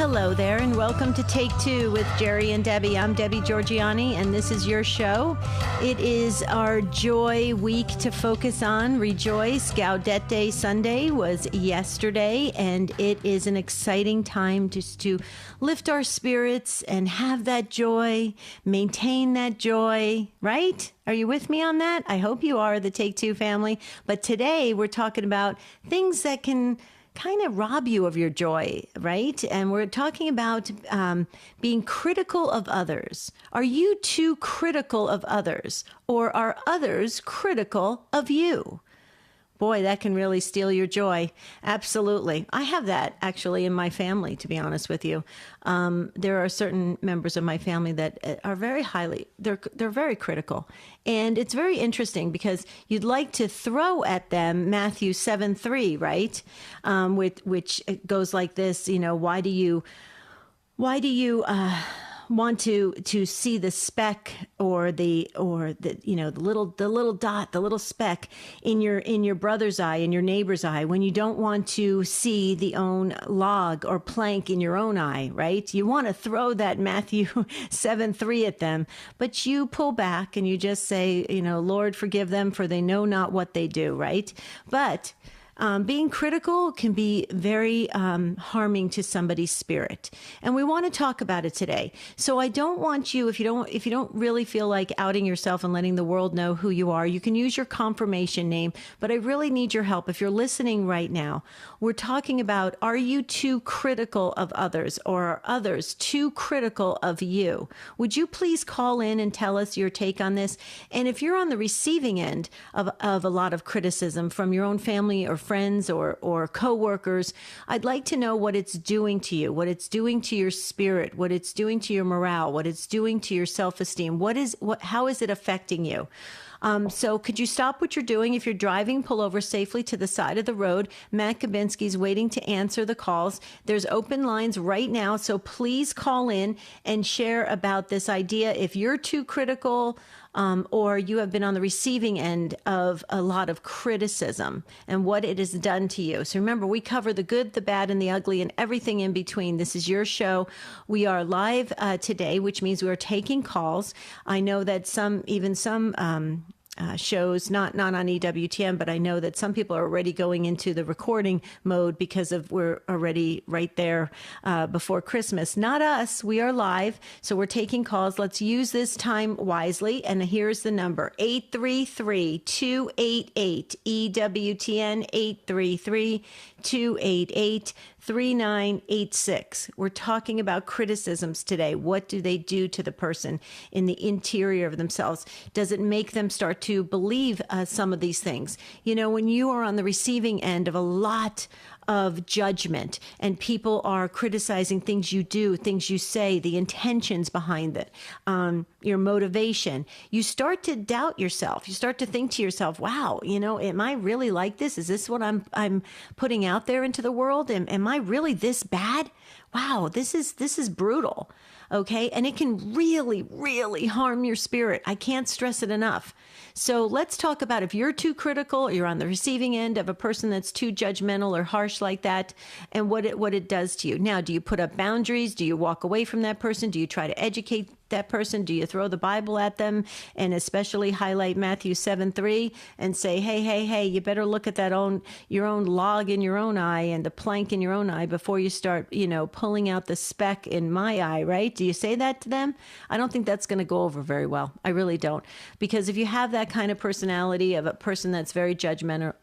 hello there, and welcome to Take Two with Jerry and Debbie. I'm Debbie Georgiani, and this is your show. It is our Joy Week to focus on. Rejoice. Gaudete Sunday was yesterday, and it is an exciting time just to lift our spirits and have that joy, maintain that joy, right? Are you with me on that? I hope you are, the Take Two family. But today we're talking about things that can kind of rob you of your joy, right? And we're talking about being critical of others. Are you too critical of others, or are others critical of you? Boy, that can really steal your joy. Absolutely. I have that actually in my family, to be honest with you. There are certain members of my family that are very they're very critical. And it's very interesting because you'd like to throw at them Matthew 7:3, right? Which goes like this, why do you want to see the speck or the little dot, the little speck in your brother's eye, in your neighbor's eye, when you don't want to see the own log or plank in your own eye, right? You want to throw that Matthew 7:3 at them, but you pull back and you just say, Lord, forgive them, for they know not what they do, right? But being critical can be very harming to somebody's spirit, and we want to talk about it today. So I don't want you, if you don't really feel like outing yourself and letting the world know who you are, you can use your confirmation name. But I really need your help. If you're listening right now, we're talking about: are you too critical of others, or are others too critical of you? Would you please call in and tell us your take on this? And if you're on the receiving end of a lot of criticism from your own family or friends or coworkers, I'd like to know what it's doing to you, what it's doing to your spirit, what it's doing to your morale, what it's doing to your self-esteem. How is it affecting you? So could you stop what you're doing? If you're driving, pull over safely to the side of the road. Matt Kabinski's waiting to answer the calls. There's open lines right now, so please call in and share about this idea. If you're too critical, or you have been on the receiving end of a lot of criticism and what it has done to you. So remember, we cover the good, the bad, and the ugly, and everything in between. This is your show. We are live today, which means we are taking calls. I know that some shows, not on EWTN, but I know that some people are already going into the recording mode because we're already right there before Christmas. Not us. We are live, so we're taking calls. Let's use this time wisely. And here's the number: 833-288-EWTN, 833-288-3986. We're talking about criticisms today. What do they do to the person in the interior of themselves? Does it make them start to believe some of these things? When you are on the receiving end of a lot of judgment and people are criticizing things you do, things you say, the intentions behind it, your motivation, you start to doubt yourself. You start to think to yourself, wow, am I really like this? Is this what I'm putting out there into the world? Am I really this bad? Wow, this is brutal. Okay. And it can really, really harm your spirit. I can't stress it enough. So let's talk about if you're too critical, or you're on the receiving end of a person that's too judgmental or harsh like that, and what it does to you. Now, do you put up boundaries? Do you walk away from that person? Do you try to educate that person? Do you throw the Bible at them and especially highlight Matthew 7:3 and say, hey, you better look at your own log in your own eye and the plank in your own eye before you start, pulling out the speck in my eye, right? Do you say that to them? I don't think that's going to go over very well. I really don't. Because if you have that kind of personality of a person that's very judgmental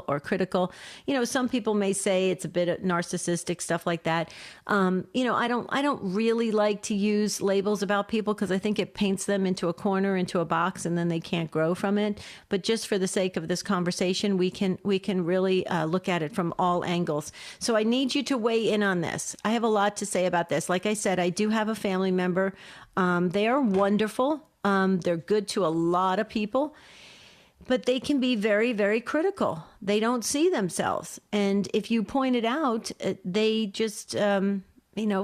or critical, some people may say it's a bit narcissistic, stuff like that. I don't really like to use labels about people because I think it paints them into a corner, into a box, and then they can't grow from it. But just for the sake of this conversation, we can really look at it from all angles. So I need you to weigh in on this. I have a lot to say about this. Like I said, I do have a family member. They are wonderful. They're good to a lot of people, but they can be very, very critical. They don't see themselves. And if you point it out, they just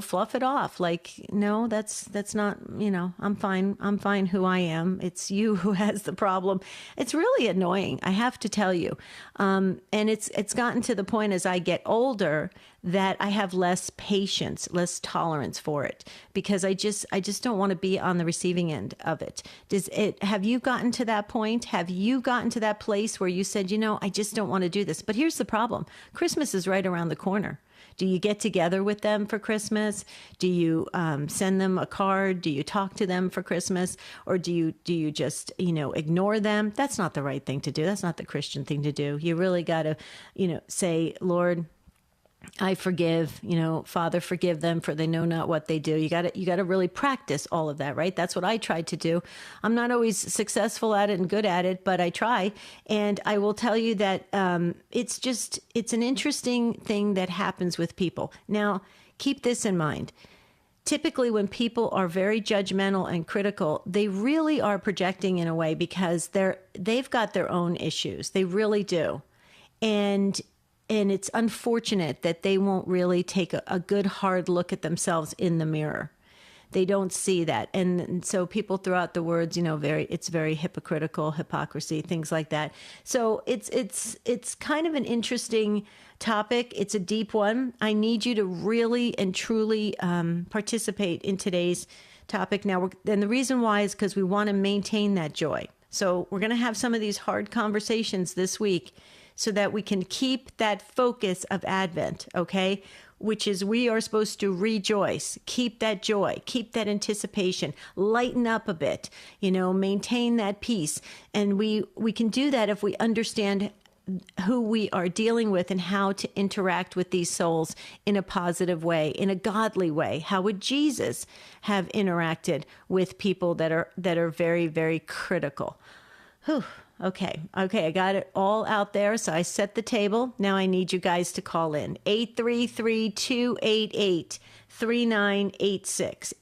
fluff it off. Like, no, that's not, I'm fine who I am. It's you who has the problem. It's really annoying, I have to tell you. And it's gotten to the point as I get older that I have less patience, less tolerance for it, because I just don't want to be on the receiving end of it. Have you gotten to that point? Have you gotten to that place where you said, I just don't want to do this? But here's the problem. Christmas is right around the corner. Do you get together with them for Christmas? Do you send them a card? Do you talk to them for Christmas? Or do you just, ignore them? That's not the right thing to do. That's not the Christian thing to do. You really got to, say, Lord, I forgive, Father, forgive them, for they know not what they do. You got to really practice all of that, right? That's what I tried to do. I'm not always successful at it and good at it, but I try. And I will tell you that it's an interesting thing that happens with people. Now, keep this in mind. Typically, when people are very judgmental and critical, they really are projecting in a way, because they've got their own issues. They really do. And it's unfortunate that they won't really take a good hard look at themselves in the mirror. They don't see that. And so people throw out the words, it's very hypocritical, hypocrisy, things like that. So it's kind of an interesting topic. It's a deep one. I need you to really and truly participate in today's topic. Now, and the reason why is because we want to maintain that joy. So we're going to have some of these hard conversations this week, so that we can keep that focus of Advent, okay? Which is, we are supposed to rejoice, keep that joy, keep that anticipation, lighten up a bit, maintain that peace. And we can do that if we understand who we are dealing with and how to interact with these souls in a positive way, in a godly way. How would Jesus have interacted with people that are very, very critical? Whew. Okay, I got it all out there. So I set the table. Now I need you guys to call in. 833-288-3986.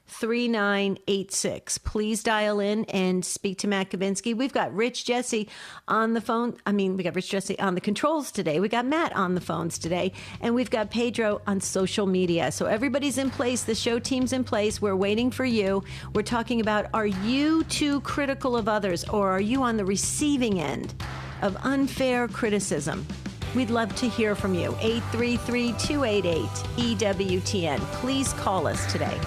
833-288-3986. Please dial in and speak to Matt Kavinsky. We've got Rich Jesse on the phone. We got Rich Jesse on the controls today. We got Matt on the phones today. And we've got Pedro on social media. So everybody's in place. The show team's in place. We're waiting for you. We're talking about, are you too critical of others, or are you on the receiving end of unfair criticism? We'd love to hear from you. 833-288-EWTN. Please call us today.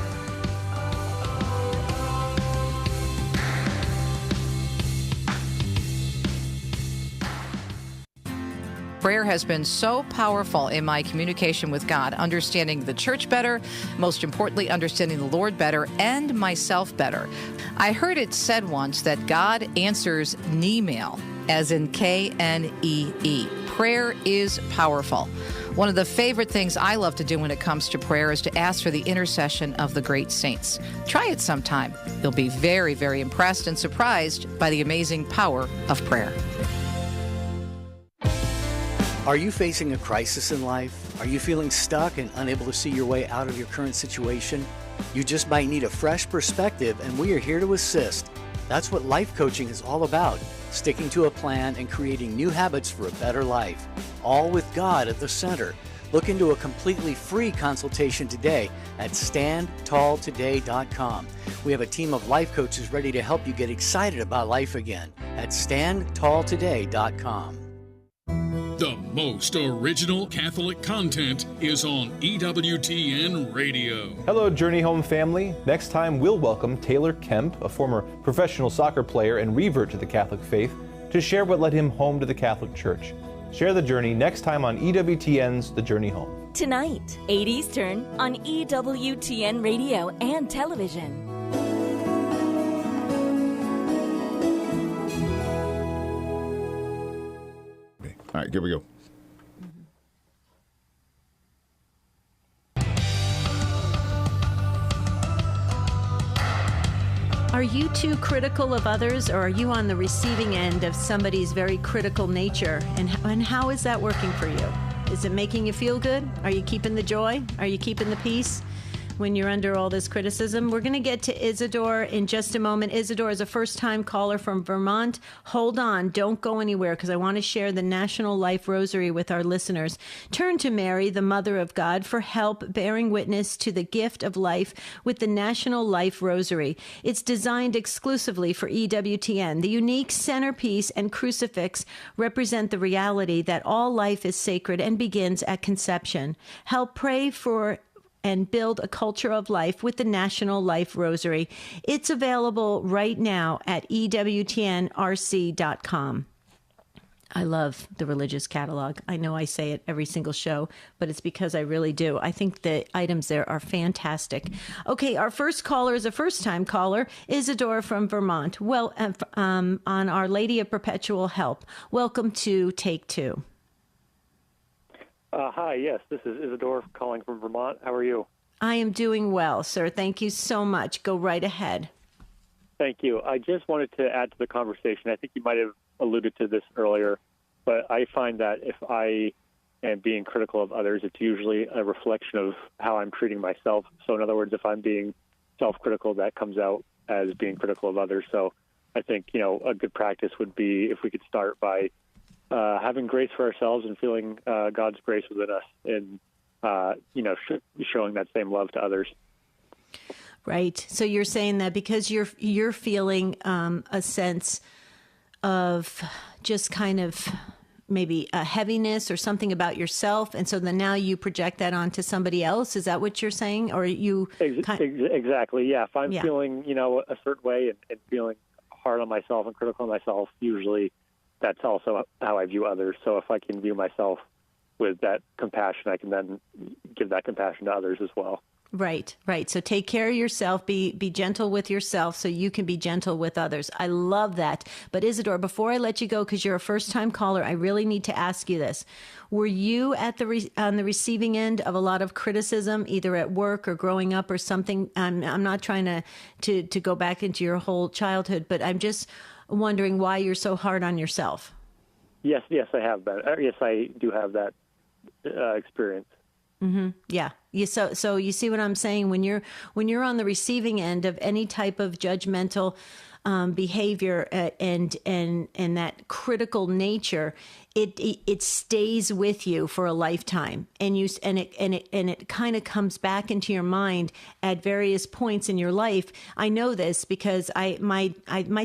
Prayer has been so powerful in my communication with God, understanding the church better, most importantly, understanding the Lord better, and myself better. I heard it said once that God answers Knee-mail, as in Knee. Prayer is powerful. One of the favorite things I love to do when it comes to prayer is to ask for the intercession of the great saints. Try it sometime. You'll be very, very impressed and surprised by the amazing power of prayer. Are you facing a crisis in life? Are you feeling stuck and unable to see your way out of your current situation? You just might need a fresh perspective, and we are here to assist. That's what life coaching is all about, sticking to a plan and creating new habits for a better life, all with God at the center. Look into a completely free consultation today at standtalltoday.com. We have a team of life coaches ready to help you get excited about life again at standtalltoday.com. The most original Catholic content is on EWTN Radio. Hello, Journey Home family. Next time, we'll welcome Taylor Kemp, a former professional soccer player and revert to the Catholic faith, to share what led him home to the Catholic Church. Share the journey next time on EWTN's The Journey Home. Tonight, 8 Eastern on EWTN Radio and Television. All right, here we go. Are you too critical of others, or are you on the receiving end of somebody's very critical nature? And how is that working for you? Is it making you feel good? Are you keeping the joy? Are you keeping the peace? when you're under all this criticism. We're going to get to Isidore in just a moment. Isidore is a first-time caller from Vermont. Hold on. Don't go anywhere, because I want to share the National Life Rosary with our listeners. Turn to Mary, the Mother of God, for help bearing witness to the gift of life with the National Life Rosary. It's designed exclusively for EWTN. The unique centerpiece and crucifix represent the reality that all life is sacred and begins at conception. Help pray for and build a culture of life with the National Life Rosary. It's available right now at EWTNRC.com. I love the religious catalog. I know I say it every single show, but it's because I really do. I think the items there are fantastic. Okay, our first caller is a first-time caller, Isidore from Vermont. Well, on Our Lady of Perpetual Help. Welcome to Take Two. Hi, yes, this is Isidore calling from Vermont. How are you? I am doing well, sir. Thank you so much. Go right ahead. Thank you. I just wanted to add to the conversation. I think you might have alluded to this earlier, but I find that if I am being critical of others, it's usually a reflection of how I'm treating myself. So in other words, if I'm being self-critical, that comes out as being critical of others. So I think, a good practice would be if we could start by having grace for ourselves and feeling God's grace within us and, showing that same love to others. Right. So you're saying that because you're feeling a sense of just kind of maybe a heaviness or something about yourself, and so then now you project that onto somebody else. Is that what you're saying? Or you exactly, yeah. If I'm feeling, a certain way and feeling hard on myself and critical of myself, usually that's also how I view others. So if I can view myself with that compassion, I can then give that compassion to others as well. Right. So take care of yourself, be gentle with yourself so you can be gentle with others. I love that. But Isidore, before I let you go, because you're a first-time caller, I really need to ask you this. Were you at on the receiving end of a lot of criticism, either at work or growing up or something? I'm not trying to go back into your whole childhood, but I'm just wondering why you're so hard on yourself. Yes, I have been. Yes, I do have that experience. Mm-hmm. Yeah. So you see what I'm saying? When you're on the receiving end of any type of judgmental behavior and that critical nature, it stays with you for a lifetime, and it kind of comes back into your mind at various points in your life. I know this because my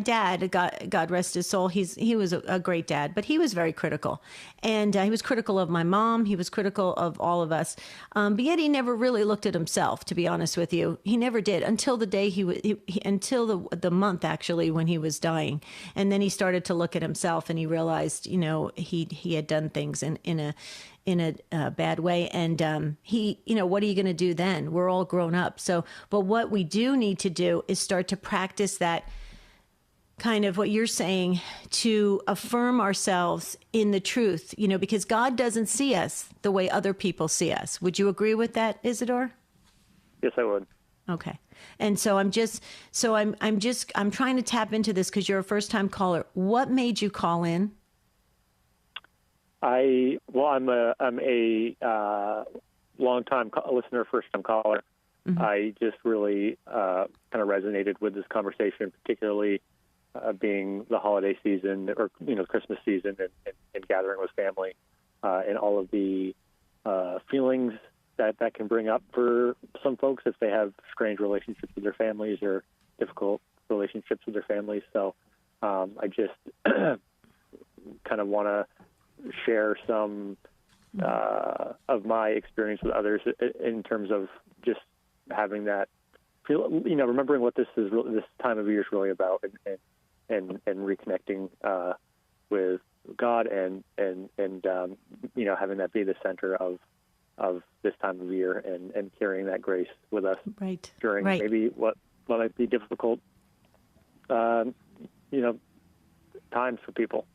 dad, God rest his soul, he was a great dad, but he was very critical, and he was critical of my mom. He was critical of all of us, but yet he never really looked at himself. To be honest with you, he never did until the day until the month actually when he was dying, and then he started to look at himself and he realized, he had done things in a bad way, and what are you going to do then? We're all grown up. So, but what we do need to do is start to practice that kind of what you're saying, to affirm ourselves in the truth, because God doesn't see us the way other people see us. Would you agree with that, Isidore? Yes, I would. Okay. And so I'm trying to tap into this because you're a first-time caller. What made you call in? I'm a long-time listener, first-time caller. Mm-hmm. I just really kind of resonated with this conversation, particularly being the holiday season or Christmas season and gathering with family, and all of the feelings that can bring up for some folks if they have strange relationships with their families or difficult relationships with their families. So I just kind of want to share some of my experience with others in terms of just having that feel, remembering what this time of year is really about, and reconnecting with God and having that be the center of this time of year and carrying that grace with us during maybe what might be difficult times for people.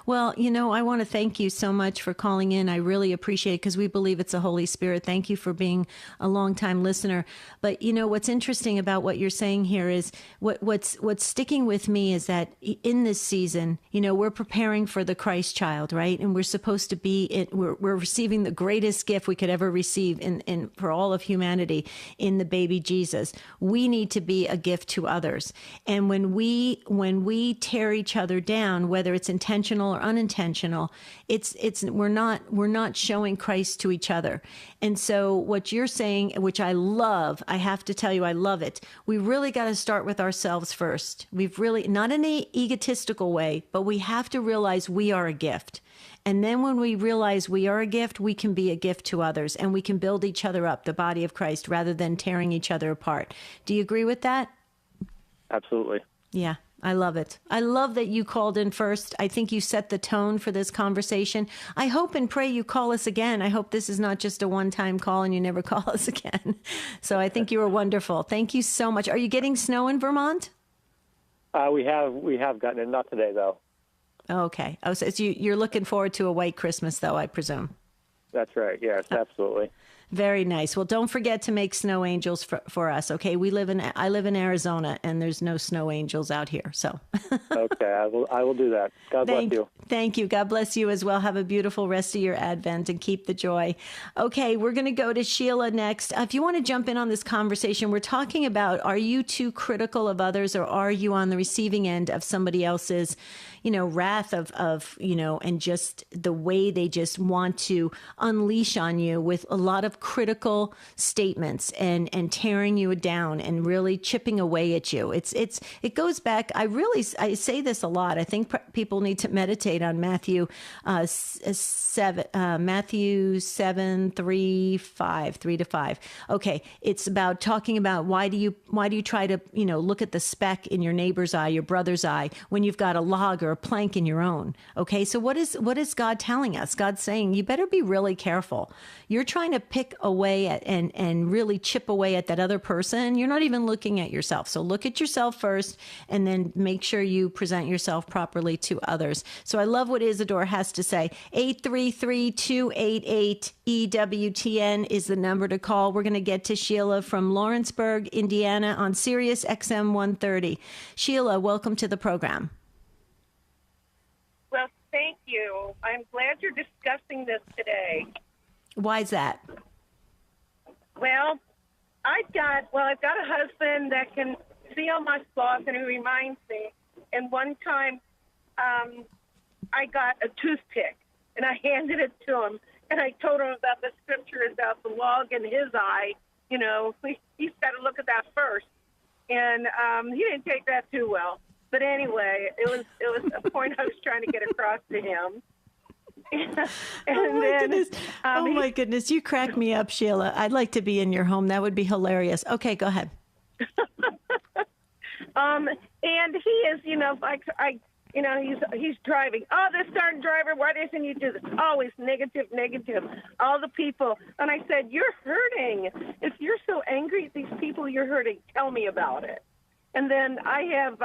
Well, I want to thank you so much for calling in. I really appreciate it because we believe it's the Holy Spirit. Thank you for being a longtime listener. But what's interesting about what you're saying here is what's sticking with me is that in this season, we're preparing for the Christ child, right? And we're supposed to be we're receiving the greatest gift we could ever receive in for all of humanity in the baby Jesus. We need to be a gift to others. And when we tear each other down, whether it's intentional or unintentional, we're not showing Christ to each other. And so what you're saying, which I love, I have to tell you, I love it. We really got to start with ourselves first. We've really, not in an egotistical way, but we have to realize we are a gift. And then when we realize we are a gift, we can be a gift to others and we can build each other up, the body of Christ, rather than tearing each other apart. Do you agree with that? Absolutely. Yeah. I love it. I love that you called in first. I think you set the tone for this conversation. I hope and pray you call us again. I hope this is not just a one-time call and you never call us again. So I think you were wonderful. Thank you so much. Are you getting snow in Vermont? We have gotten it. Not today, though. Okay. Oh, so you're looking forward to a white Christmas, though, I presume. That's right. Yes, absolutely. Very nice. Well, don't forget to make snow angels for us. Okay. I live in Arizona and there's no snow angels out here. So. Okay. I will do that. God bless you. Thank you. God bless you as well. Have a beautiful rest of your Advent and keep the joy. Okay. We're going to go to Sheila next. If you want to jump in on this conversation, we're talking about, are you too critical of others or are you on the receiving end of somebody else's, wrath of, and just the way they just want to unleash on you with a lot of critical statements and tearing you down and really chipping away at you. It goes back. I say this a lot. I think people need to meditate on Matthew 7, 3-5. Okay. It's about talking about why do you try to, look at the speck in your neighbor's eye, your brother's eye, when you've got a log or a plank in your own. Okay. So what is God telling us? God's saying, you better be really careful. You're trying to pick away at and really chip away at that other person. You're not even looking at yourself. So look at yourself first and then make sure you present yourself properly to others. So I love what Isadore has to say. 833-288-EWTN is the number to call. We're going to get to Sheila from Lawrenceburg, Indiana on Sirius XM 130. Sheila, welcome to the program. Well, thank you. I'm glad you're discussing this today. Why is that? Well, I've got a husband that can see all my flaws, and he reminds me. And one time, I got a toothpick, and I handed it to him, and I told him about the scripture about the log in his eye. He's got to look at that first, and he didn't take that too well. But anyway, it was a point I was trying to get across to him. My goodness, you crack me up, Sheila. I'd like to be in your home. That would be hilarious. Okay, go ahead. And he is, he's driving. Oh, this darn driver, why doesn't you do this? Always negative. All the people. And I said, you're hurting. If you're so angry at these people, you're hurting. Tell me about it. And then I have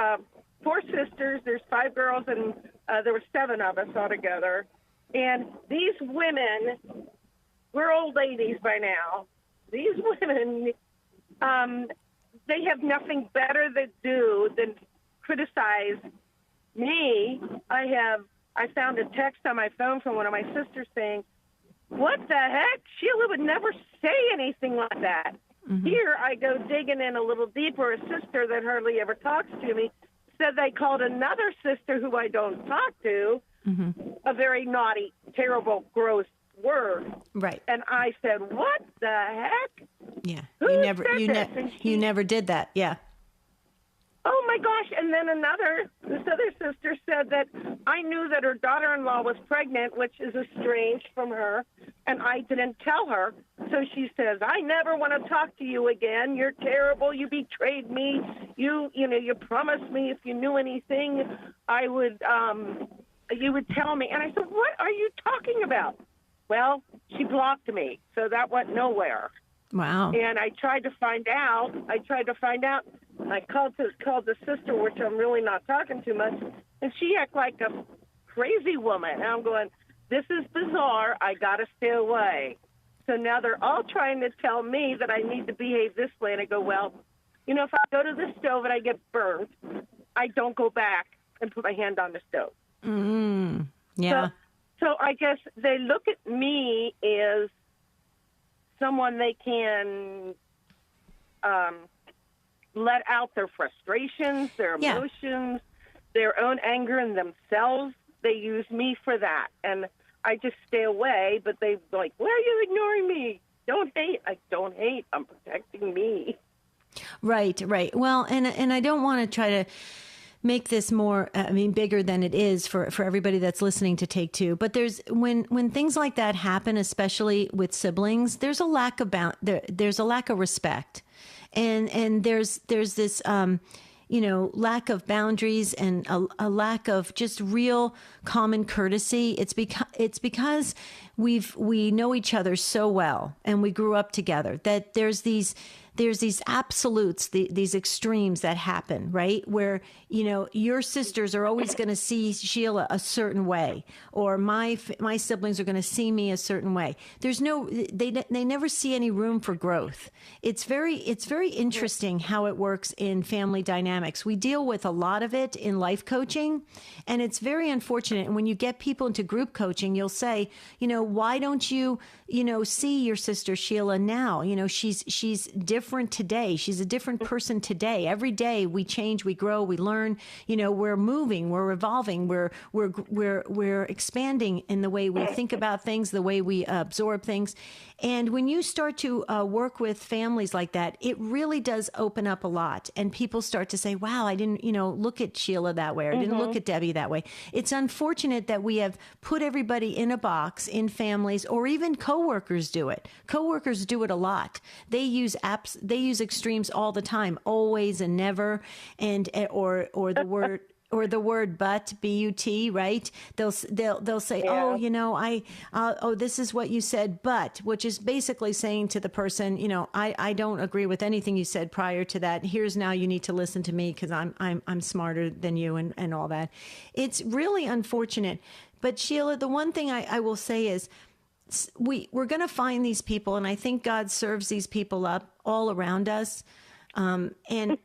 4 sisters. There's 5 girls, and there were 7 of us altogether. And these women, we're old ladies by now. These women, they have nothing better to do than criticize me. I found a text on my phone from one of my sisters saying, what the heck? Sheila would never say anything like that. Mm-hmm. Here I go digging in a little deeper. A sister that hardly ever talks to me said they called another sister who I don't talk to a very naughty, terrible, gross word. Right. And I said, what the heck? Yeah. You never did that. Yeah. Oh my gosh. And then this other sister said that I knew that her daughter-in-law was pregnant, which is estranged from her, and I didn't tell her. So she says, I never want to talk to you again. You're terrible. You betrayed me. You promised me if you knew anything, you would tell me. And I said, what are you talking about? Well, she blocked me, so that went nowhere. Wow. And I tried to find out. I called the sister, which I'm really not talking too much, and she acted like crazy woman. And I'm going, this is bizarre. I got to stay away. So now they're all trying to tell me that I need to behave this way. And I go, well, you know, if I go to the stove and I get burned, I don't go back and put my hand on the stove. Yeah. So I guess they look at me as someone they can let out their frustrations, their emotions, their own anger in themselves. They use me for that. And I just stay away, but they're like, why are you ignoring me? Don't hate. I don't hate. I'm protecting me. Right. Well, and I don't want to try to make this more, bigger than it is for everybody that's listening to Take Two. But there's when things like that happen, especially with siblings, there's a lack of there's a lack of respect, and there's this lack of boundaries and a lack of just real common courtesy. It's because we know each other so well and we grew up together that there's these absolutes, these extremes that happen, right? Where, your sisters are always going to see Sheila a certain way, or my siblings are going to see me a certain way. They never see any room for growth. It's very interesting how it works in family dynamics. We deal with a lot of it in life coaching, and it's very unfortunate. And when you get people into group coaching, you'll say, why don't you, see your sister Sheila now? She's different today. She's a different person today. Every day we change, we grow, we learn. We're moving, we're evolving, we're expanding in the way we think about things, the way we absorb things. And when you start to work with families like that, it really does open up a lot. And people start to say, wow, I didn't, look at Sheila that way, or I didn't look at Debbie that way. It's unfortunate that we have put everybody in a box in families, or even coworkers do it. Coworkers do it a lot. They use extremes all the time, always and never, or the word but, B-U-T, right? They'll say, this is what you said, but, which is basically saying to the person, I don't agree with anything you said prior to that. Here's now you need to listen to me because I'm smarter than you and all that. It's really unfortunate. But Sheila, the one thing I will say is, we're going to find these people, and I think God serves these people up all around us, and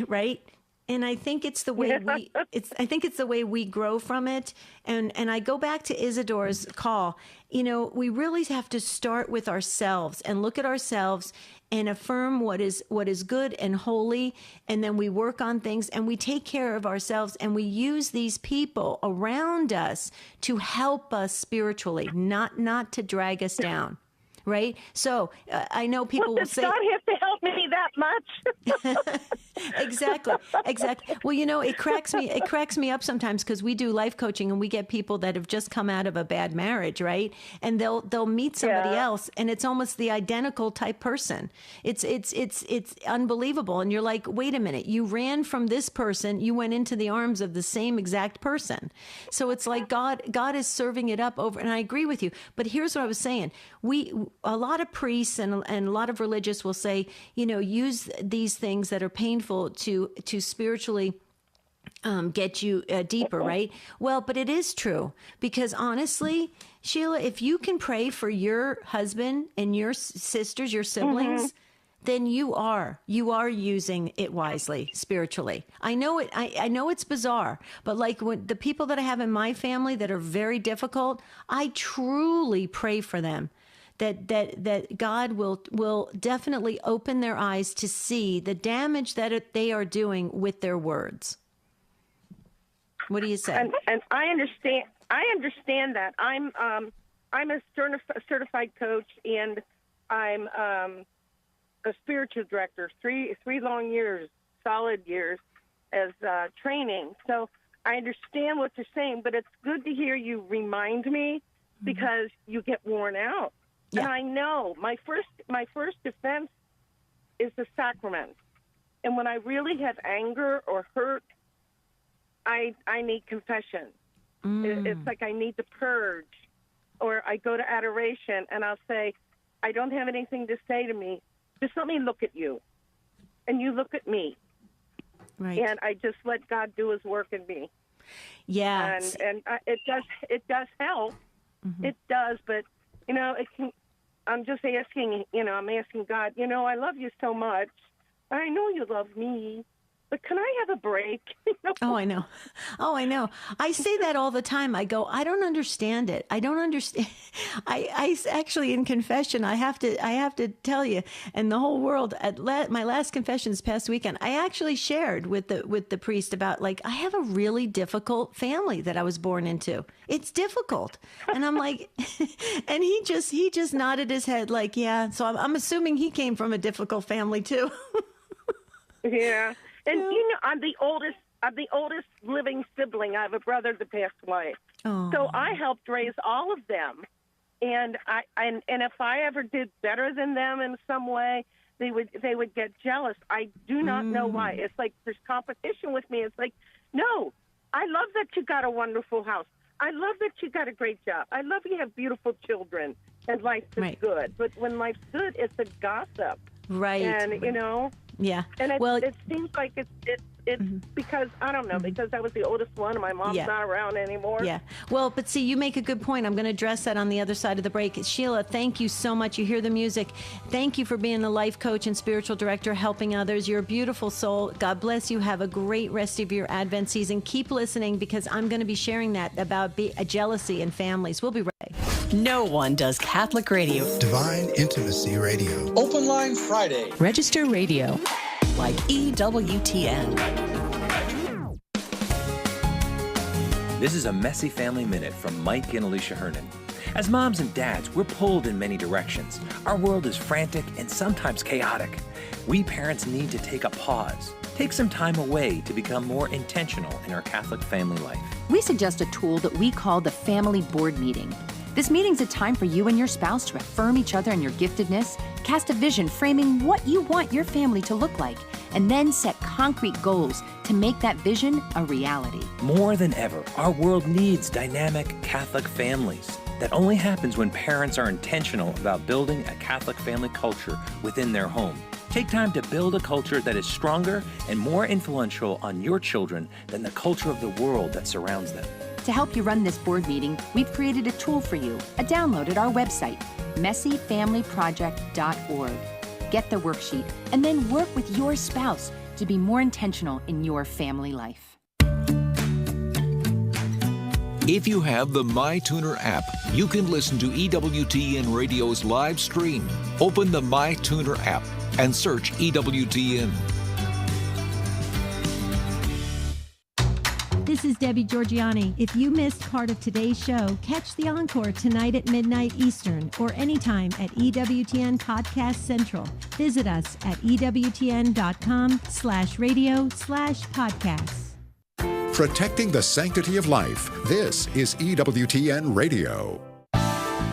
right. And I think it's the way it's the way we grow from it. And I go back to Isidore's call. We really have to start with ourselves and look at ourselves and affirm what is good and holy. And then we work on things and we take care of ourselves, and we use these people around us to help us spiritually, not to drag us down. Right. So I know people will say, God have to help me that much. Exactly. Well, it cracks me up sometimes, because we do life coaching and we get people that have just come out of a bad marriage, right? And they'll meet somebody else, and it's almost the identical type person. It's unbelievable. And you're like, wait a minute, you ran from this person, you went into the arms of the same exact person. So it's like God is serving it up over. And I agree with you. But here's what I was saying. A lot of priests and a lot of religious will say, use these things that are painful to spiritually get you deeper, right? Well, but it is true, because honestly, Sheila, if you can pray for your husband and your sisters, your siblings, then you are using it wisely spiritually. I know it. I know it's bizarre, but like when the people that I have in my family that are very difficult, I truly pray for them. That God will definitely open their eyes to see the damage that they are doing with their words. What do you say? And I understand. I understand that. I'm a certified coach, and I'm a spiritual director. Three long years, solid years, as training. So I understand what you're saying, but it's good to hear you remind me, because you get worn out. Yeah. And I know my first defense is the sacrament. And when I really have anger or hurt, I need confession. It's like I need to purge. Or I go to adoration and I'll say, I don't have anything to say to me. Just let me look at you. And you look at me. Right. And I just let God do his work in me. Yeah. And it does help. Mm-hmm. It does, but I'm just asking. I'm asking God. I love you so much. I know you love me, but can I have a break? Oh, I know. I say that all the time. I go, I don't understand it. I don't understand. I actually, in confession, I have to tell you, and the whole world, my last confession this past weekend, I actually shared with the priest about, like, I have a really difficult family that I was born into. It's difficult. And I'm like, and he just nodded his head like, yeah. So I'm assuming he came from a difficult family too. Yeah. And I'm the oldest living sibling. I have a brother that passed away. Oh. So I helped raise all of them. And if I ever did better than them in some way, they would get jealous. I do not know why. It's like there's competition with me. It's like, no, I love that you got a wonderful house. I love that you got a great job. I love you have beautiful children and life is good. But when life's good, it's a gossip. Right. And, yeah. And it seems like it's because, I don't know, because I was the oldest one and my mom's not around anymore. Yeah. Well, but see, you make a good point. I'm going to address that on the other side of the break. Sheila, thank you so much. You hear the music. Thank you for being a life coach and spiritual director, helping others. You're a beautiful soul. God bless you. Have a great rest of your Advent season. Keep listening, because I'm going to be sharing that about jealousy in families. We'll be right back. No one does Catholic radio. Divine Intimacy Radio. Open Line Friday. Register radio. Like EWTN. This is a Messy Family Minute from Mike and Alicia Hernan. As moms and dads, we're pulled in many directions. Our world is frantic and sometimes chaotic. We parents need to take a pause, take some time away to become more intentional in our Catholic family life. We suggest a tool that we call the Family Board Meeting. This meeting's a time for you and your spouse to affirm each other and your giftedness, cast a vision framing what you want your family to look like, and then set concrete goals to make that vision a reality. More than ever, our world needs dynamic Catholic families. That only happens when parents are intentional about building a Catholic family culture within their home. Take time to build a culture that is stronger and more influential on your children than the culture of the world that surrounds them. To help you run this board meeting, we've created a tool for you, a download at our website, messyfamilyproject.org. Get the worksheet and then work with your spouse to be more intentional in your family life. If you have the MyTuner app, you can listen to EWTN Radio's live stream. Open the MyTuner app and search EWTN. This is Debbie Georgiani. If you missed part of today's show, catch the encore tonight at midnight Eastern or anytime at EWTN Podcast Central. Visit us at EWTN.com/radio/podcasts. Protecting the sanctity of life. This is EWTN Radio.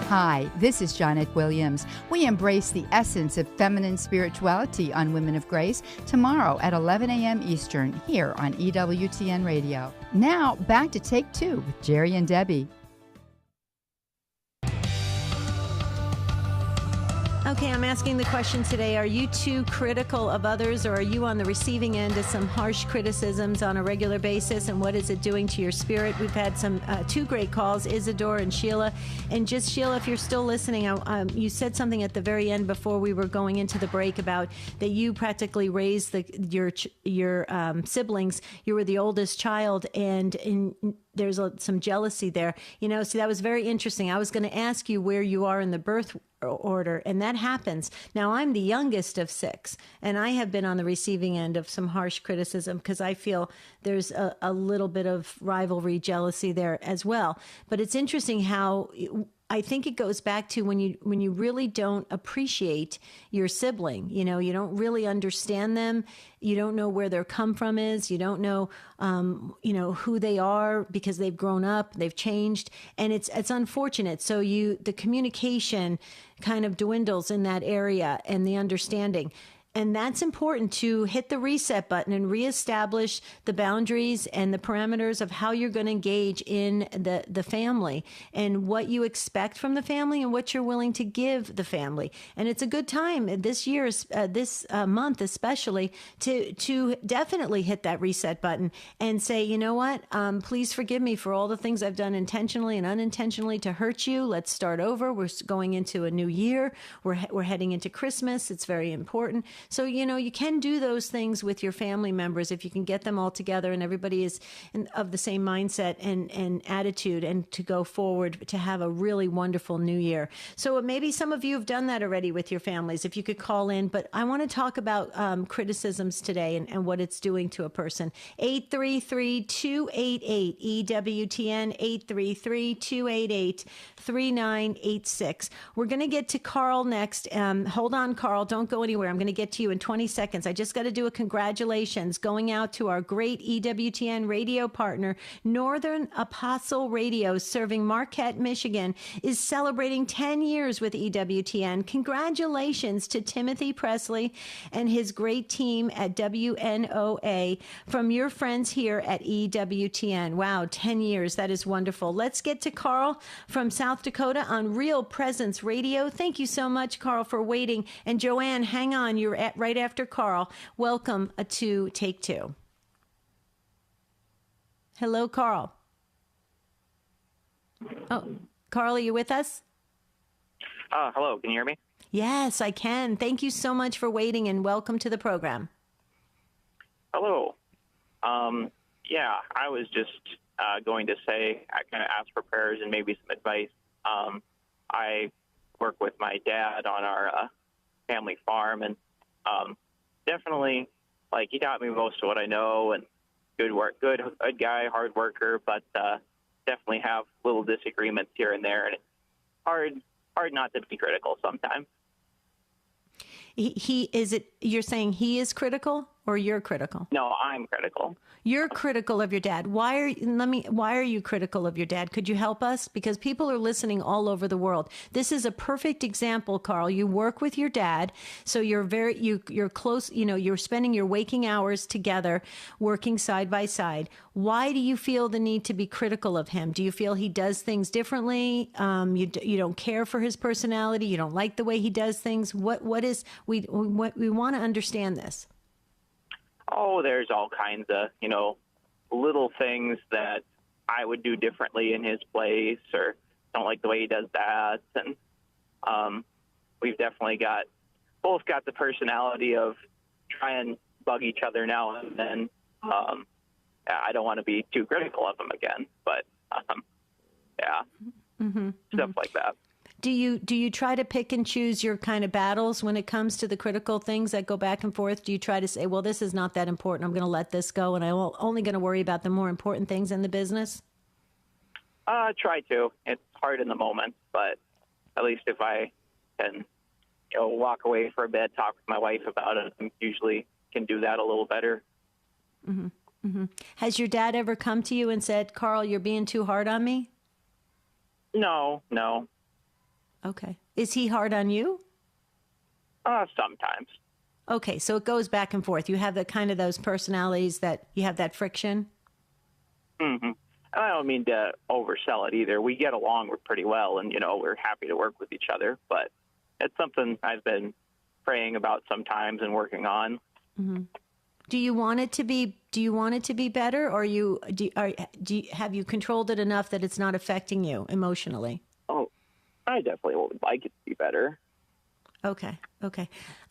Hi, this is Janet Williams. We embrace the essence of feminine spirituality on Women of Grace tomorrow at 11 a.m. Eastern here on EWTN Radio. Now, back to Take Two with Jerry and Debbie. Okay, I'm asking the question today, are you too critical of others, or are you on the receiving end of some harsh criticisms on a regular basis, and what is it doing to your spirit? We've had some two great calls, Isidore and Sheila. And just, Sheila, if you're still listening, you said something at the very end before we were going into the break about that you practically raised your siblings. You were the oldest child, and there's some jealousy there. See, that was very interesting. I was going to ask you where you are in the birth order, and that happens. Now, I'm the youngest of 6, and I have been on the receiving end of some harsh criticism because I feel there's a little bit of rivalry, jealousy there as well. But it's interesting how I think it goes back to when you really don't appreciate your sibling. You don't really understand them. You don't know where their come from is. You don't know, who they are because they've grown up, they've changed, and it's unfortunate. So the communication kind of dwindles in that area and the understanding. And that's important, to hit the reset button and reestablish the boundaries and the parameters of how you're going to engage in the family and what you expect from the family and what you're willing to give the family. And it's a good time this year, this month especially, to definitely hit that reset button and say, you know what, please forgive me for all the things I've done intentionally and unintentionally to hurt you. Let's start over. We're going into a new year. We're heading into Christmas. It's very important. So, you can do those things with your family members if you can get them all together and everybody is of the same mindset and attitude, and to go forward to have a really wonderful new year. So maybe some of you have done that already with your families, if you could call in. But I want to talk about criticisms today and what it's doing to a person. 833-288 EWTN, 833-288-3986. We're going to get to Carl next. Hold on, Carl. Don't go anywhere. I'm going to get to you in 20 seconds. I just got to do a congratulations going out to our great EWTN radio partner. Northern Apostle Radio, serving Marquette, Michigan, is celebrating 10 years with EWTN. Congratulations to Timothy Presley and his great team at WNOA from your friends here at EWTN. Wow, 10 years. That is wonderful. Let's get to Carl from South Dakota on Real Presence Radio. Thank you so much, Carl, for waiting. And Joanne, hang on. You're right after Carl. Welcome to Take Two. Hello, Carl. Oh, Carl, are you with us? Hello. Can you hear me? Yes, I can. Thank you so much for waiting, and welcome to the program. Hello. Yeah, I was just going to say, I kind of ask for prayers and maybe some advice. I work with my dad on our family farm, and definitely, he taught me most of what I know, and good guy, hard worker, but definitely have little disagreements here and there, and it's hard not to be critical sometimes. You're saying he is critical or you're critical? No, I'm critical. You're critical of your dad. Why are you critical of your dad? Could you help us? Because people are listening all over the world. This is a perfect example, Carl. You work with your dad, so you're close, you're spending your waking hours together, working side by side. Why do you feel the need to be critical of him? Do you feel he does things differently? You don't care for his personality? You don't like the way he does things? We want to understand this. Oh, there's all kinds of, little things that I would do differently in his place, or don't like the way he does that. And we've definitely both got the personality of try and bug each other now and then. I don't want to be too critical of him again, but stuff like that. Do you try to pick and choose your kind of battles when it comes to the critical things that go back and forth? Do you try to say, well, this is not that important, I'm going to let this go, and I'm only going to worry about the more important things in the business? Try to. It's hard in the moment, but at least if I can, walk away for a bit, talk with my wife about it, I usually can do that a little better. Mm-hmm. Mm-hmm. Has your dad ever come to you and said, Carl, you're being too hard on me? No. Okay. Is he hard on you? Sometimes. Okay, so it goes back and forth. You have those personalities that you have that friction? Mm-hmm. I don't mean to oversell it either. We get along pretty well, and, we're happy to work with each other, but it's something I've been praying about sometimes and working on. Mm-hmm. Do you want it to be better, or have you controlled it enough that it's not affecting you emotionally? Oh, I definitely would like it to be better. Okay.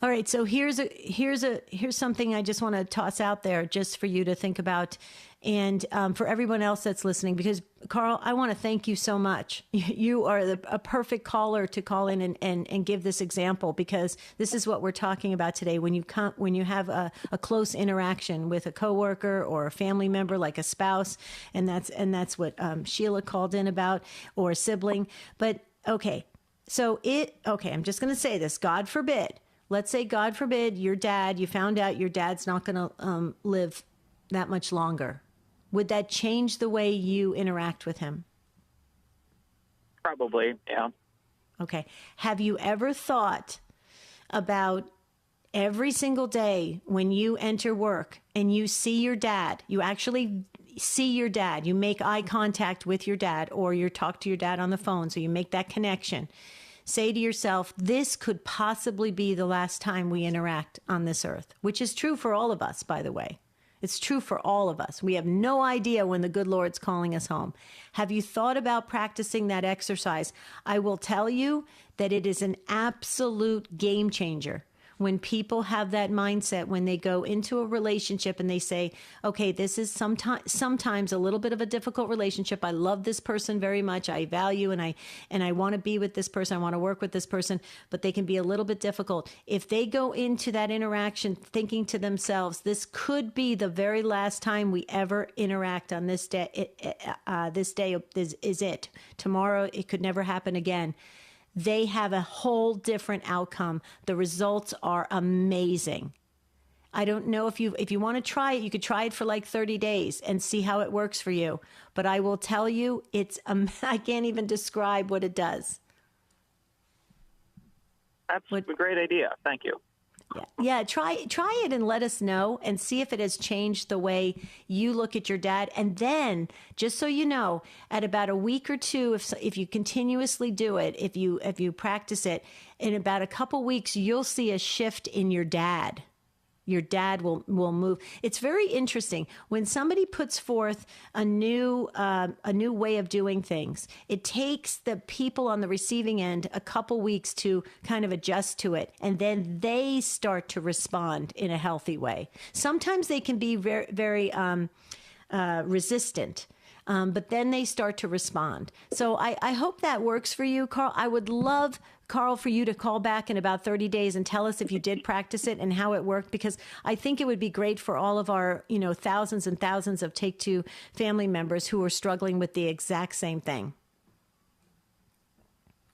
All right. So here's something I just want to toss out there just for you to think about, and for everyone else that's listening, because Carl, I want to thank you so much. You are a perfect caller to call in and give this example, because this is what we're talking about today. When you have a close interaction with a coworker or a family member, like a spouse, and that's what Sheila called in about, or a sibling. But okay. I'm just going to say this, God forbid. Let's say, God forbid, you found out your dad's not going to live that much longer. Would that change the way you interact with him? Probably, yeah. Okay. Have you ever thought about every single day when you enter work and you see your dad, you actually see your dad, you make eye contact with your dad, or you talk to your dad on the phone, so you make that connection. Say to yourself, this could possibly be the last time we interact on this earth, which is true for all of us, by the way. It's true for all of us. We have no idea when the good Lord's calling us home. Have you thought about practicing that exercise? I will tell you that it is an absolute game changer. When people have that mindset, when they go into a relationship and they say, okay, this is sometimes a little bit of a difficult relationship. I love this person very much. I value and I want to be with this person. I want to work with this person, but they can be a little bit difficult. If they go into that interaction thinking to themselves, this could be the very last time we ever interact on this day. This day is it. Tomorrow, it could never happen again. They have a whole different outcome. The results are amazing. I don't know if you want to try it, you could try it for like 30 days and see how it works for you. But I will tell you, I can't even describe what it does. That's a great idea. Thank you. Yeah, try it and let us know and see if it has changed the way you look at your dad. And then, just so you know, at about a week or two, if you continuously do it, if you practice it, in about a couple weeks, you'll see a shift in your dad. Your dad will move. It's very interesting when somebody puts forth a new way of doing things. It takes the people on the receiving end a couple weeks to kind of adjust to it, and then they start to respond in a healthy way. Sometimes they can be very, very resistant. But then they start to respond. So I hope that works for you, Carl. I would love, Carl, for you to call back in about 30 days and tell us if you did practice it and how it worked, because I think it would be great for all of our, thousands and thousands of Take Two family members who are struggling with the exact same thing.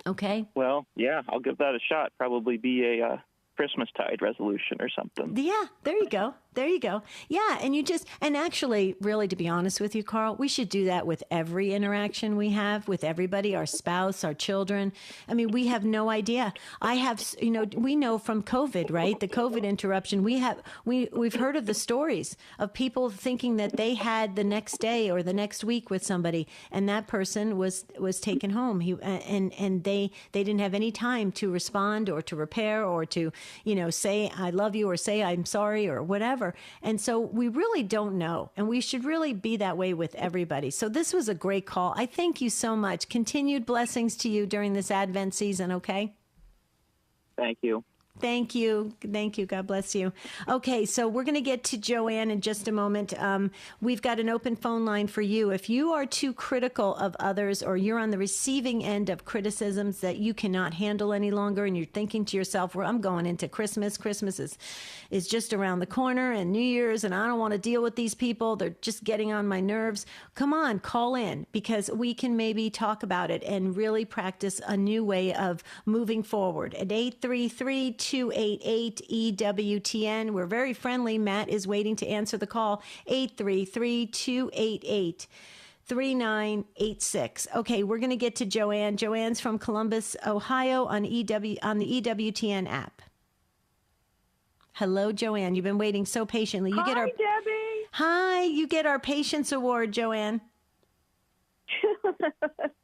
Okay? Well, yeah, I'll give that a shot. Probably be a Christmastide resolution or something. Yeah, there you go. There you go. Yeah, and actually, really, to be honest with you, Carl, we should do that with every interaction we have with everybody, our spouse, our children. I mean, we have no idea. We know from COVID, right? The COVID interruption, we've heard of the stories of people thinking that they had the next day or the next week with somebody, and that person was taken home. And they didn't have any time to respond or to repair or to, say, I love you, or say, I'm sorry, or whatever. And so we really don't know. And we should really be that way with everybody. So this was a great call. I thank you so much. Continued blessings to you during this Advent season, okay? Thank you. Thank you. Thank you. God bless you. Okay, so we're going to get to Joanne in just a moment. We've got an open phone line for you. If you are too critical of others, or you're on the receiving end of criticisms that you cannot handle any longer, and you're thinking to yourself, well, I'm going into Christmas. Christmas is just around the corner, and New Year's, and I don't want to deal with these people. They're just getting on my nerves. Come on, call in, because we can maybe talk about it and really practice a new way of moving forward. At 833-288 EWTN. We're very friendly. Matt is waiting to answer the call. 833-288-3986. Okay, we're going to get to Joanne. Joanne's from Columbus, Ohio on the EWTN app. Hello, Joanne. You've been waiting so patiently. Hi, Debbie. Hi, you get our Patience Award, Joanne.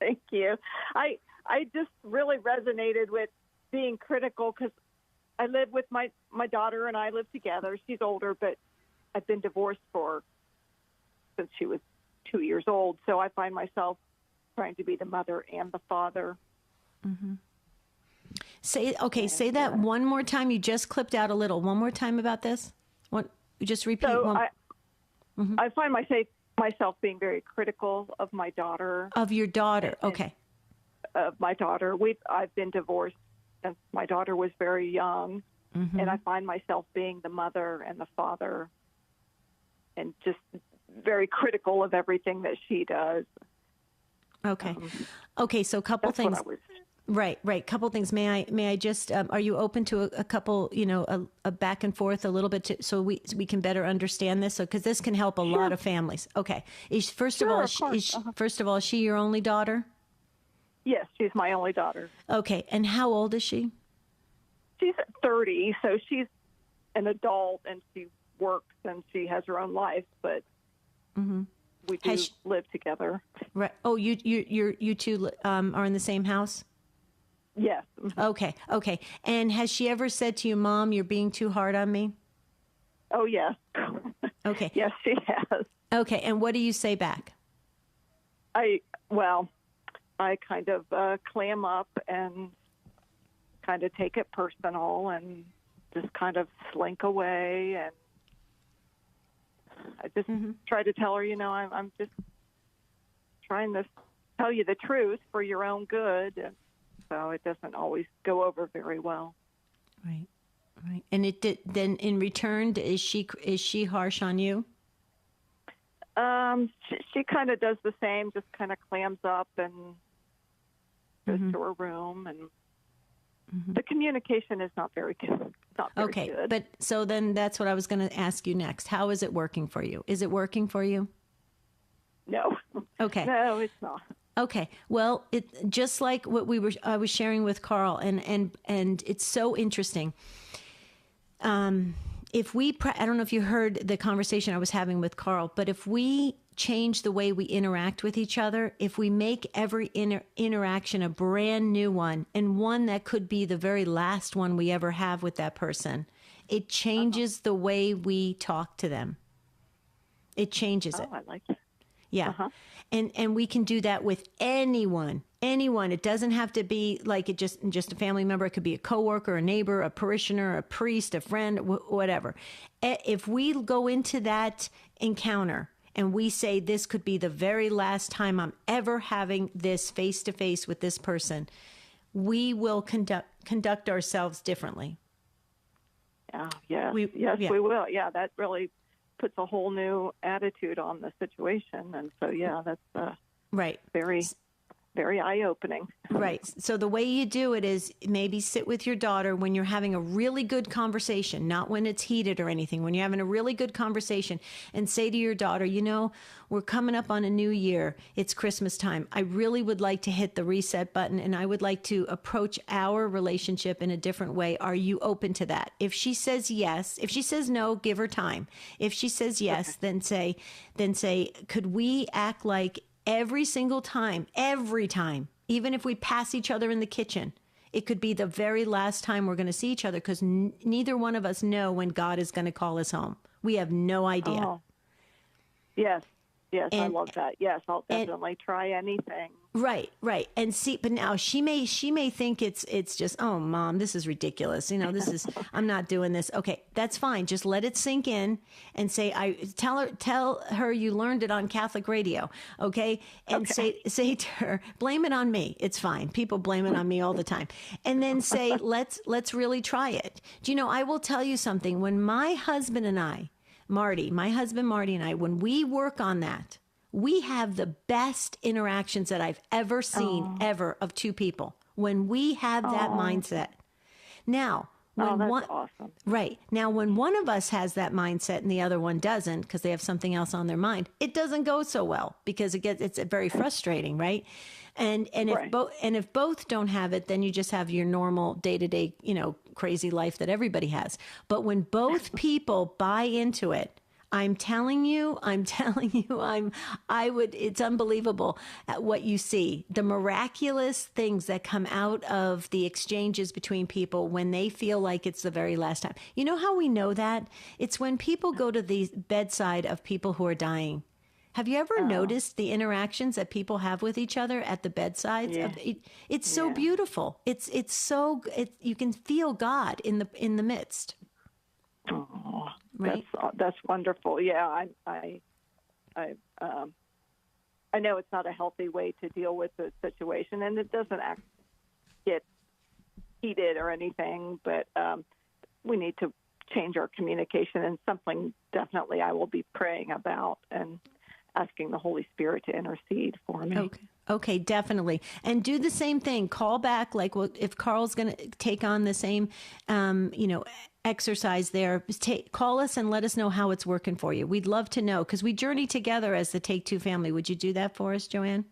Thank you. I just really resonated with being critical, because I live with my daughter, and I live together. She's older, but I've been divorced since she was 2 years old. So I find myself trying to be the mother and the father. Mm-hmm. Say that one more time. You just clipped out a little. One more time about this. Just repeat. So I find myself being very critical of my daughter. Of your daughter, okay. Of my daughter. I've been divorced since my daughter was very young, and I find myself being the mother and the father, and just very critical of everything that she does. Okay. Okay. So a couple things. Right. Couple things. May I just, are you open to a couple, a back and forth a little bit so we can better understand this? So, cause this can help a lot of families. Okay. First of all, is she your only daughter? Yes, she's my only daughter. Okay, and how old is she? She's 30, so she's an adult and she works and she has her own life, but we do live together. Right. Oh, you two are in the same house? Yes. Okay. And has she ever said to you, Mom, you're being too hard on me? Oh, yes. Okay. Yes, she has. Okay. And what do you say back? I kind of clam up and kind of take it personal and just kind of slink away. And I just try to tell her, I'm just trying to tell you the truth for your own good. And so it doesn't always go over very well. Right. And then in return, is she harsh on you? She kind of does the same, just kind of clams up and goes to her room, and the communication is not very good. Not very good. But so then that's what I was going to ask you next. How is it working for you? Is it working for you? No. Okay. No, it's not. Okay. Well, it just like what I was sharing with Carl, and it's so interesting. If we, I don't know if you heard the conversation I was having with Carl, but if we change the way we interact with each other, if we make every interaction a brand new one, and one that could be the very last one we ever have with that person, it changes the way we talk to them. It changes it. I like it. Yeah. And we can do that with anyone. It doesn't have to be like just a family member. It could be a coworker, a neighbor, a parishioner, a priest, a friend, whatever. If we go into that encounter and we say, this could be the very last time I'm ever having this face to face with this person, we will conduct ourselves differently. Yeah. We will. Yeah. That really puts a whole new attitude on the situation. And so, that's right. Very, very eye-opening. Right. So the way you do it is maybe sit with your daughter when you're having a really good conversation, not when it's heated or anything, when you're having a really good conversation, and say to your daughter, we're coming up on a new year. It's Christmas time. I really would like to hit the reset button, and I would like to approach our relationship in a different way. Are you open to that? If she says yes, if she says no, give her time. If she says yes, then say, could we act like every time, even if we pass each other in the kitchen, it could be the very last time we're going to see each other, because neither one of us know when God is going to call us home. We have no idea. Oh. Yes, I love that. Yes, I'll definitely try anything. Right. And see, but now she may think it's just, oh, Mom, this is ridiculous. I'm not doing this. Okay, that's fine. Just let it sink in and say, tell her you learned it on Catholic radio. Okay. And say to her, blame it on me. It's fine. People blame it on me all the time. And then say, let's really try it. Do you know, I will tell you something. When my husband Marty and I, when we work on that, we have the best interactions that I've ever seen ever of two people when we have that mindset. Now, when that's awesome. Right. Now, when one of us has that mindset and the other one doesn't, because they have something else on their mind, it doesn't go so well, because it's very frustrating, right? And if both don't have it, then you just have your normal day-to-day, crazy life that everybody has. But when both people buy into it, it's unbelievable at what you see. The miraculous things that come out of the exchanges between people when they feel like it's the very last time. You know how we know that? It's when people go to the bedside of people who are dying. Have you ever noticed the interactions that people have with each other at the bedsides? Yeah. It's so beautiful. You can feel God in the midst. Oh, right? That's wonderful. Yeah, I know it's not a healthy way to deal with the situation, and it doesn't get heated or anything, but we need to change our communication, and something definitely I will be praying about and asking the Holy Spirit to intercede for me. Okay, definitely. And do the same thing. Call back, like if Carl's going to take on the same, exercise there, call us and let us know how it's working for you. We'd love to know, because we journey together as the Take Two family. Would you do that for us, Joanne?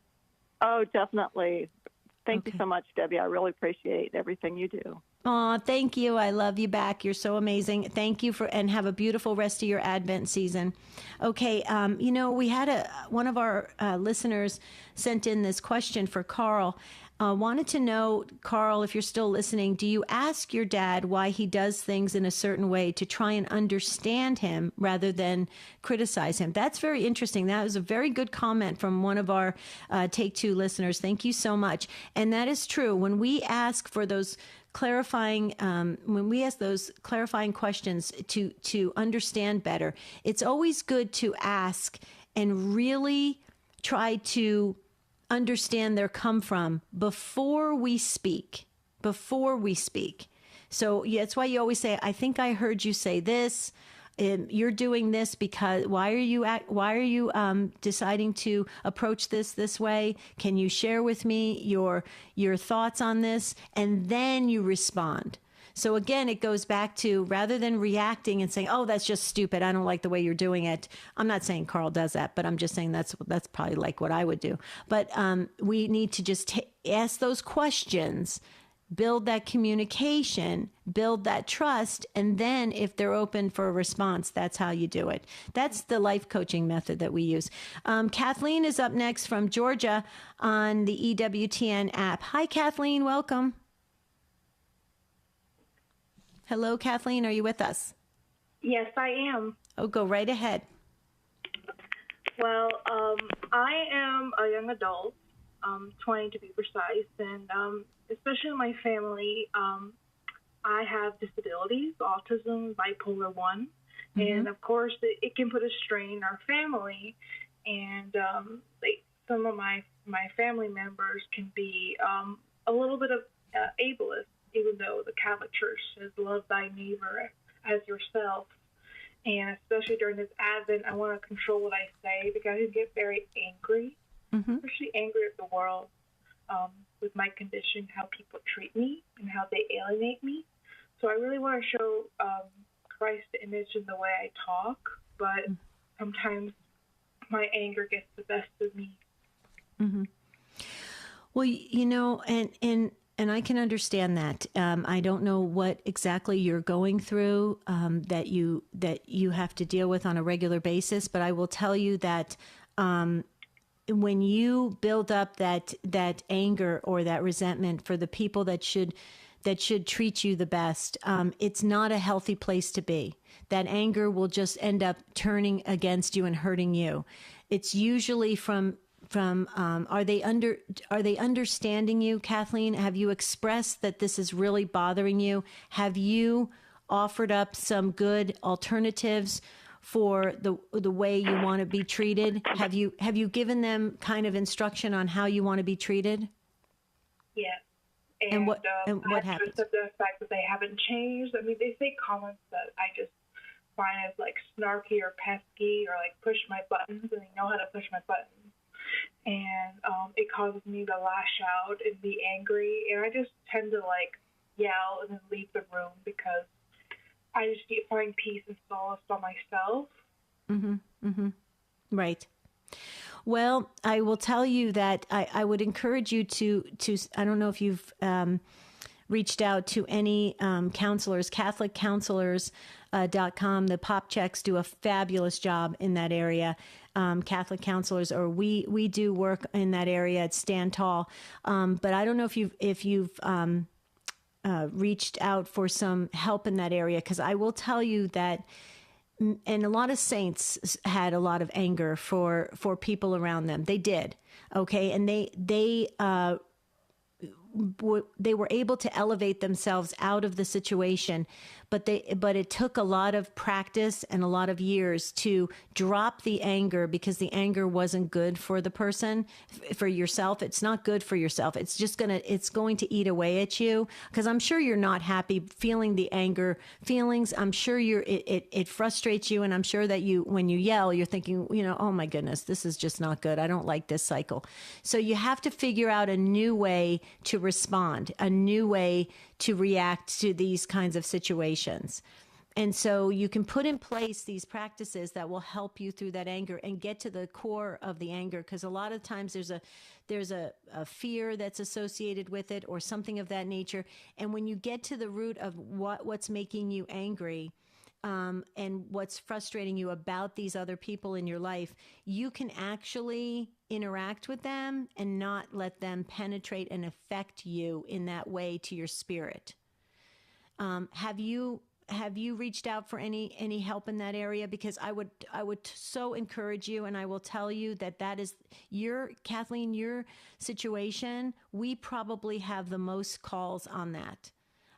Oh, definitely. Thank you so much, Debbie. I really appreciate everything you do. Aw, thank you. I love you back. You're so amazing. Thank you and have a beautiful rest of your Advent season. Okay, we had one of our listeners sent in this question for Carl. Wanted to know, Carl, if you're still listening, do you ask your dad why he does things in a certain way to try and understand him rather than criticize him? That's very interesting. That was a very good comment from one of our Take Two listeners. Thank you so much. And that is true. When we ask for those clarifying questions to understand better, it's always good to ask and really try to understand their come from before we speak. So yeah, that's why you always say, I think I heard you say this. You're doing this because why are you deciding to approach this way? Can you share with me your thoughts on this? And then you respond. So again, it goes back to, rather than reacting and saying, oh, that's just stupid, I don't like the way you're doing it. I'm not saying Carl does that, but I'm just saying that's probably like what I would do. But we need to just ask those questions, build that communication, build that trust, and then if they're open for a response, that's how you do it. That's the life coaching method that we use. Kathleen is up next from Georgia on the EWTN app. Hi, Kathleen. Welcome. Hello, Kathleen. Are you with us? Yes, I am. Oh, go right ahead. Well, I am a young adult, 20 to be precise, and especially in my family, I have disabilities, autism, bipolar 1, and of course it can put a strain on our family, and some of my family members can be a little bit of ableist, even though the Catholic Church says love thy neighbor as yourself. And especially during this Advent, I want to control what I say because I get very angry, especially angry at the world with my condition, how people treat me and how they alienate me. So I really want to show Christ's image in the way I talk, but sometimes my anger gets the best of me. Mm-hmm. Well, and I can understand that. I don't know what exactly you're going through that you have to deal with on a regular basis, but I will tell you that when you build up that anger or that resentment for the people that should treat you the best, it's not a healthy place to be. That anger will just end up turning against you and hurting you. It's usually from are they understanding you, Kathleen? Have you expressed that this is really bothering you? Have you offered up some good alternatives for the way you want to be treated? Have you given them kind of instruction on how you want to be treated? Yes. And what happens? The fact that they haven't changed. I mean, they say comments that I just find as like snarky or pesky or like push my buttons, and they know how to push my buttons. And it causes me to lash out and be angry, and I just tend to like yell and then leave the room because I just need to find peace and solace by myself. Right. Well, I will tell you that I would encourage you to I don't know if you've reached out to any counselors, Catholic counselors.com. The pop checks do a fabulous job in that area. Catholic counselors, or we do work in that area at Stand Tall. But I don't know if you've reached out for some help in that area, because I will tell you that, and a lot of saints had a lot of anger for people around them. They did, okay, and they were able to elevate themselves out of the situation, but it took a lot of practice and a lot of years to drop the anger, because the anger wasn't good for the person, for yourself. It's not good for yourself. It's going to eat away at you, because I'm sure you're not happy feeling the anger feelings. I'm sure it frustrates you, and I'm sure that when you yell, you're thinking, oh my goodness, this is just not good. I don't like this cycle. So you have to figure out a new way to respond, a new way to react to these kinds of situations. And so you can put in place these practices that will help you through that anger and get to the core of the anger, because a lot of times there's a fear that's associated with it or something of that nature. And when you get to the root of what's making you angry, and what's frustrating you about these other people in your life, you can actually interact with them and not let them penetrate and affect you in that way to your spirit. Have you reached out for any help in that area? Because I would so encourage you, and I will tell you that is Kathleen, your situation. We probably have the most calls on that.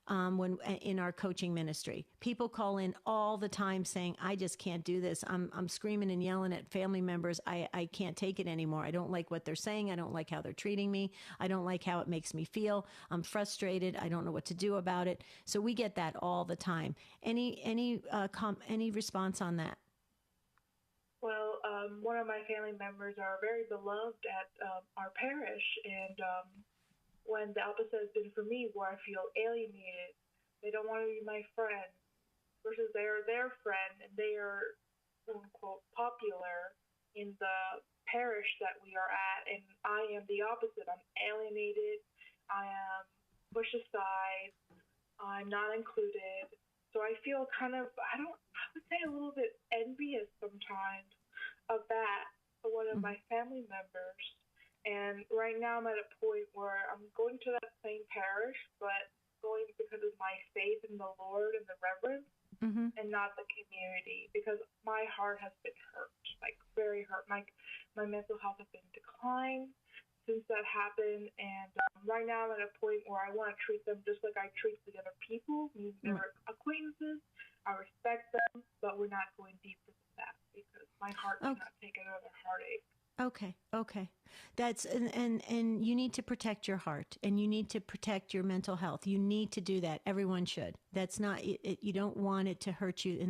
When in our coaching ministry, people call in all the time saying, I just can't do this. I'm screaming and yelling at family members. I can't take it anymore. I don't like what they're saying. I don't like how they're treating me. I don't like how it makes me feel. I'm frustrated. I don't know what to do about it. So we get that all the time. Any response on that? Well, one of my family members are very beloved at our parish, and when the opposite has been for me, where I feel alienated, they don't want to be my friend, versus they are their friend, and they are, quote unquote, popular in the parish that we are at, and I am the opposite. I'm alienated. I am pushed aside. I'm not included. So I feel kind of, I would say a little bit envious sometimes of that for one of my family members. And right now I'm at a point where I'm going to that same parish, but going because of my faith in the Lord and the reverence, and not the community, because my heart has been hurt, like very hurt. My mental health has been declined since that happened. And right now I'm at a point where I want to treat them just like I treat the other people, meaning they're acquaintances. I respect them, but we're not going deeper than that, because my heart cannot take another heartache. Okay. That's and you need to protect your heart, and you need to protect your mental health. You need to do that. Everyone should. That's not you don't want it to hurt you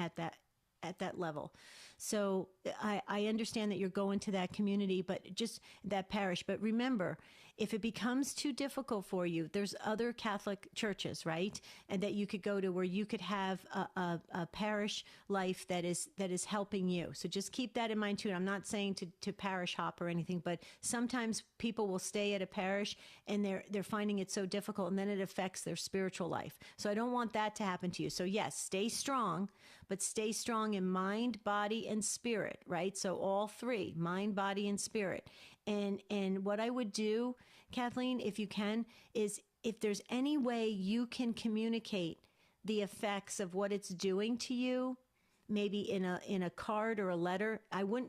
at that level. So I understand that you're going to that community, but just that parish. But remember, if it becomes too difficult for you, there's other Catholic churches, right? And that you could go to where you could have a parish life that is helping you. So just keep that in mind too. And I'm not saying to parish hop or anything, but sometimes people will stay at a parish and they're finding it so difficult, and then it affects their spiritual life. So I don't want that to happen to you. So yes, stay strong, but stay strong in mind, body, and spirit, right? So all three, mind, body, and spirit. And what I would do, Kathleen, if you can, is if there's any way you can communicate the effects of what it's doing to you, maybe in a card or a letter.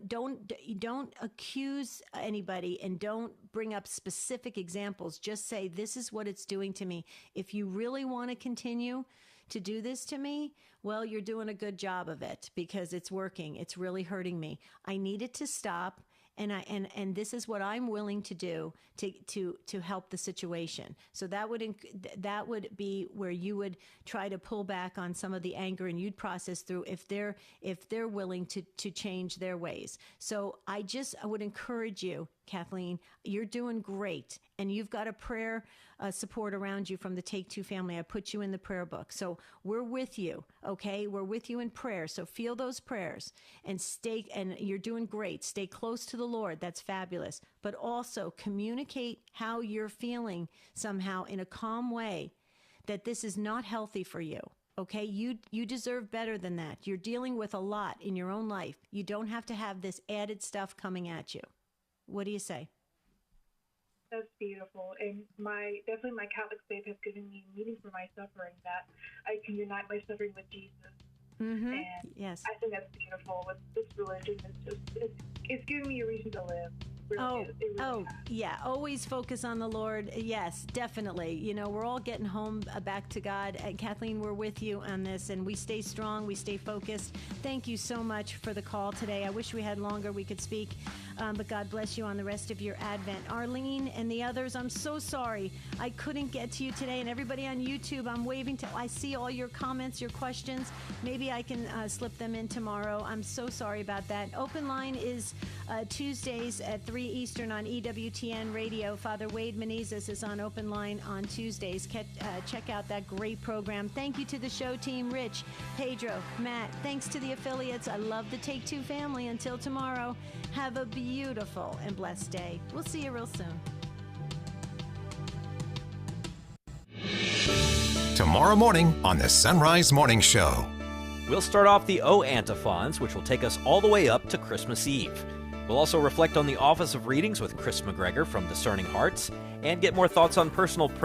Don't accuse anybody, and don't bring up specific examples. Just say, this is what it's doing to me. If you really want to continue to do this to me, well, you're doing a good job of it, because it's working. It's really hurting me. I need it to stop. And this is what I'm willing to do to help the situation. So that would be where you would try to pull back on some of the anger, and you'd process through if they're willing to change their ways. So I would encourage you, Kathleen, you're doing great, and you've got a prayer support around you from the Take Two family. I put you in the prayer book. So we're with you, okay? We're with you in prayer. So feel those prayers and you're doing great. Stay close to the Lord. That's fabulous. But also communicate how you're feeling somehow in a calm way, that this is not healthy for you. Okay, you deserve better than that. You're dealing with a lot in your own life. You don't have to have this added stuff coming at you. What do you say? That's beautiful. And definitely my Catholic faith has given me meaning for my suffering, that I can unite my suffering with Jesus. And yes, I think that's beautiful. This religion is it's giving me a reason to live. Yeah. Always focus on the Lord. Yes, definitely. We're all getting home back to God. And Kathleen, we're with you on this, and we stay strong. We stay focused. Thank you so much for the call today. I wish we had longer. We could speak. But God bless you on the rest of your Advent. Arlene and the others, I'm so sorry I couldn't get to you today. And everybody on YouTube, I'm waving till I see all your comments, your questions. Maybe I can slip them in tomorrow. I'm so sorry about that. Open line is Tuesdays at 3 Eastern on EWTN Radio. Father Wade Menezes is on Open Line on Tuesdays. Check out that great program. Thank you to the show team, Rich, Pedro, Matt. Thanks to the affiliates. I love the Take Two family. Until tomorrow, have a beautiful and blessed day. We'll see you real soon. Tomorrow morning on the Sunrise Morning Show. We'll start off the O Antiphons, which will take us all the way up to Christmas Eve. We'll also reflect on the Office of Readings with Chris McGregor from Discerning Hearts and get more thoughts on personal prayer.